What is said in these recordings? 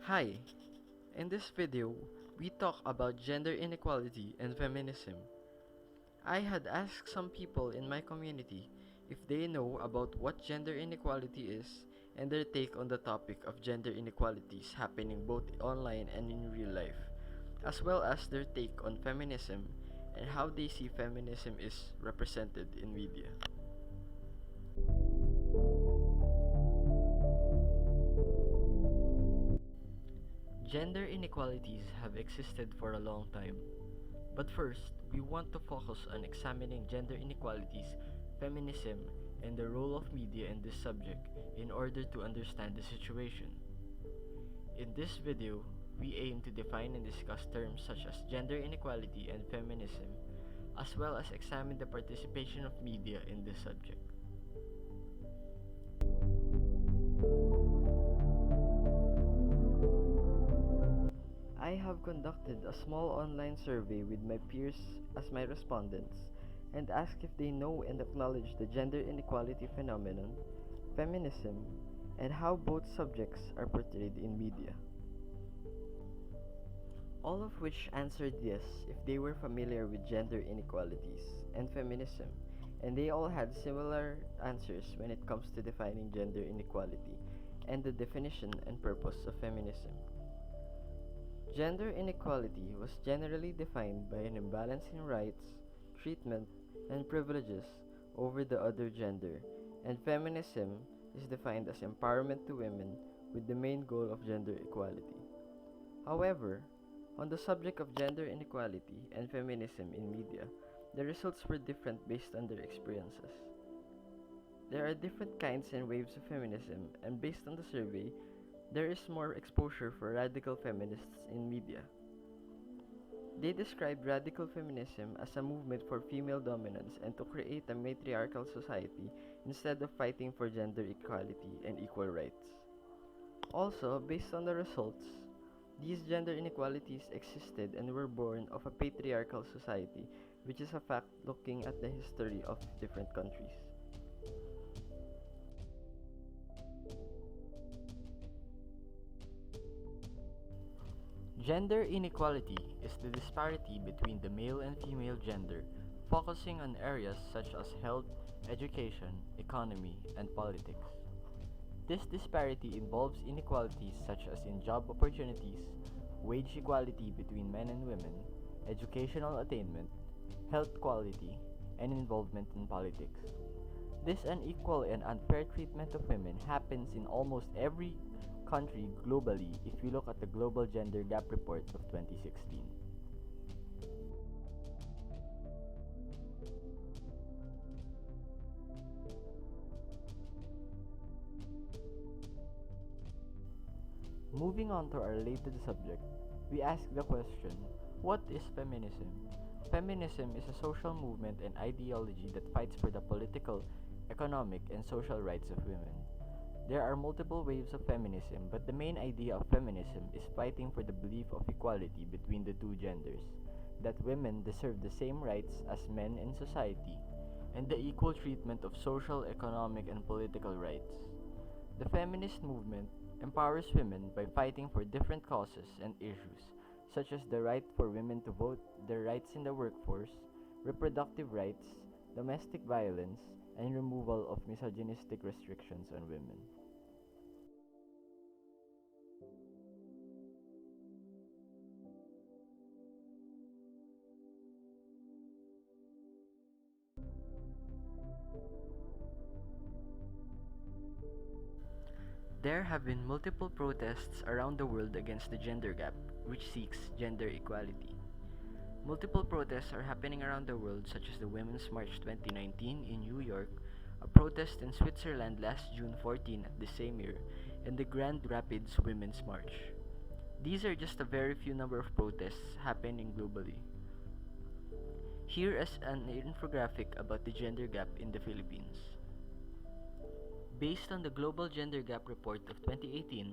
Hi, in this video, we talk about gender inequality and feminism. I had asked some people in my community if they know about what gender inequality is and their take on the topic of gender inequalities happening both online and in real life, as well as their take on feminism and how they see feminism is represented in media. Gender inequalities have existed for a long time. But first, we want to focus on examining gender inequalities, feminism, and the role of media in this subject in order to understand the situation. In this video, we aim to define and discuss terms such as gender inequality and feminism, as well as examine the participation of media in this subject. I have conducted a small online survey with my peers as my respondents and asked if they know and acknowledge the gender inequality phenomenon, feminism, and how both subjects are portrayed in media. All of which answered yes if they were familiar with gender inequalities and feminism, and they all had similar answers when it comes to defining gender inequality and the definition and purpose of feminism. Gender inequality was generally defined by an imbalance in rights, treatment, and privileges over the other gender, and feminism is defined as empowerment to women with the main goal of gender equality. However, on the subject of gender inequality and feminism in media, the results were different based on their experiences. There are different kinds and waves of feminism, and based on the survey, there is more exposure for radical feminists in media. They described radical feminism as a movement for female dominance and to create a matriarchal society instead of fighting for gender equality and equal rights. Also, based on the results, these gender inequalities existed and were born of a patriarchal society, which is a fact looking at the history of different countries. Gender inequality is the disparity between the male and female gender, focusing on areas such as health, education, economy, and politics. This disparity involves inequalities such as in job opportunities, wage equality between men and women, educational attainment, health quality, and involvement in politics. This unequal and unfair treatment of women happens in almost every country globally if you look at the Global Gender Gap Report of 2016. Moving on to our related subject, we ask the question, what is feminism? Feminism is a social movement and ideology that fights for the political, economic, and social rights of women. There are multiple waves of feminism, but the main idea of feminism is fighting for the belief of equality between the two genders, that women deserve the same rights as men in society, and the equal treatment of social, economic, and political rights. The feminist movement empowers women by fighting for different causes and issues, such as the right for women to vote, their rights in the workforce, reproductive rights, domestic violence, and removal of misogynistic restrictions on women. There have been multiple protests around the world against the gender gap, which seeks gender equality. Multiple protests are happening around the world, such as the Women's March 2019 in New York, a protest in Switzerland last June 14 of the same year, and the Grand Rapids Women's March. These are just a very few number of protests happening globally. Here is an infographic about the gender gap in the Philippines. Based on the Global Gender Gap Report of 2018,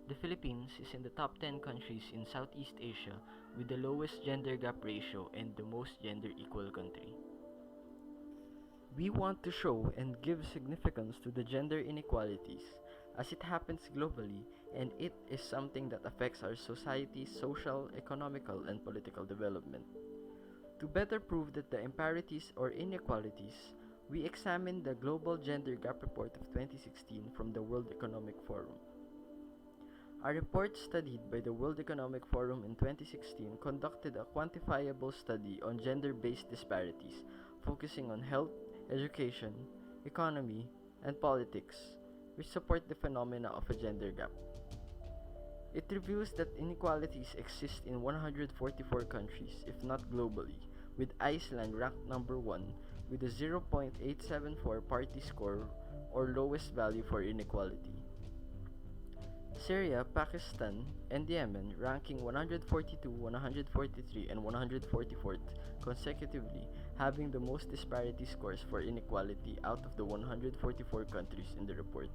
the Philippines is in the top 10 countries in Southeast Asia with the lowest gender gap ratio and the most gender equal country. We want to show and give significance to the gender inequalities as it happens globally and it is something that affects our society's social, economical, and political development. To better prove that the imparities or inequalities, we examined the Global Gender Gap Report of 2016 from the World Economic Forum. A report studied by the World Economic Forum in 2016 conducted a quantifiable study on gender-based disparities, focusing on health, education, economy, and politics, which support the phenomena of a gender gap. It reveals that inequalities exist in 144 countries, if not globally, with Iceland ranked number 1 with a 0.874 party score or lowest value for inequality. Syria, Pakistan, and Yemen ranking 142, 143, and 144th consecutively, having the most disparity scores for inequality out of the 144 countries in the report.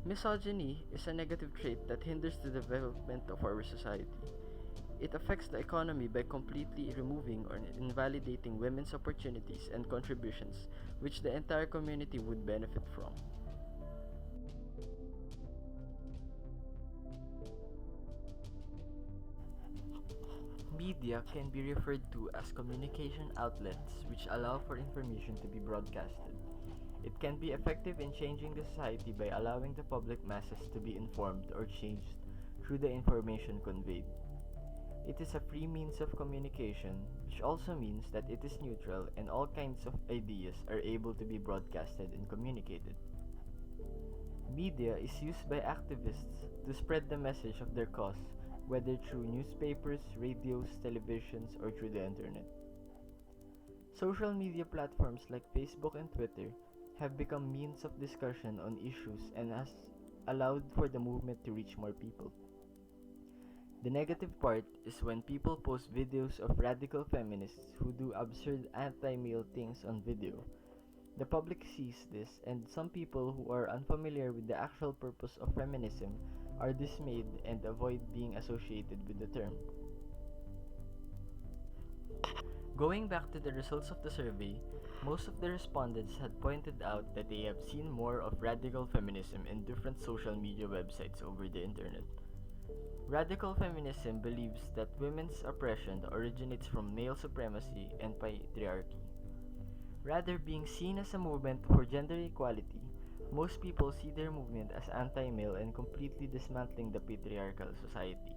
Misogyny is a negative trait that hinders the development of our society. It affects the economy by completely removing or invalidating women's opportunities and contributions, which the entire community would benefit from. Media can be referred to as communication outlets which allow for information to be broadcasted. It can be effective in changing the society by allowing the public masses to be informed or changed through the information conveyed. It is a free means of communication, which also means that it is neutral and all kinds of ideas are able to be broadcasted and communicated. Media is used by activists to spread the message of their cause, whether through newspapers, radios, televisions, or through the internet. Social media platforms like Facebook and Twitter have become means of discussion on issues and has allowed for the movement to reach more people. The negative part is when people post videos of radical feminists who do absurd anti-male things on video. The public sees this, and some people who are unfamiliar with the actual purpose of feminism are dismayed and avoid being associated with the term. Going back to the results of the survey, most of the respondents had pointed out that they have seen more of radical feminism in different social media websites over the internet. Radical feminism believes that women's oppression originates from male supremacy and patriarchy. Rather being seen as a movement for gender equality, most people see their movement as anti-male and completely dismantling the patriarchal society.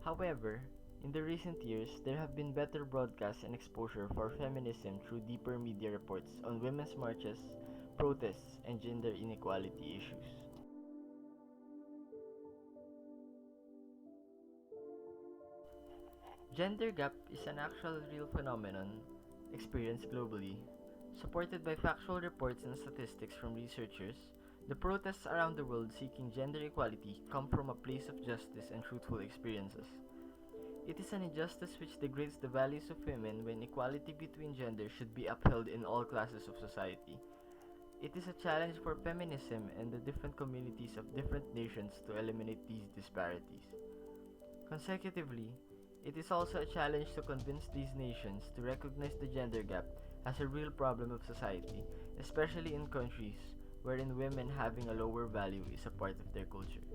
However, in the recent years, there have been better broadcasts and exposure for feminism through deeper media reports on women's marches, protests, and gender inequality issues. Gender gap is an actual real phenomenon experienced globally. Supported by factual reports and statistics from researchers, the protests around the world seeking gender equality come from a place of justice and truthful experiences. It is an injustice which degrades the values of women when equality between genders should be upheld in all classes of society. It is a challenge for feminism and the different communities of different nations to eliminate these disparities. Consecutively, it is also a challenge to convince these nations to recognize the gender gap as a real problem of society, especially in countries wherein women having a lower value is a part of their culture.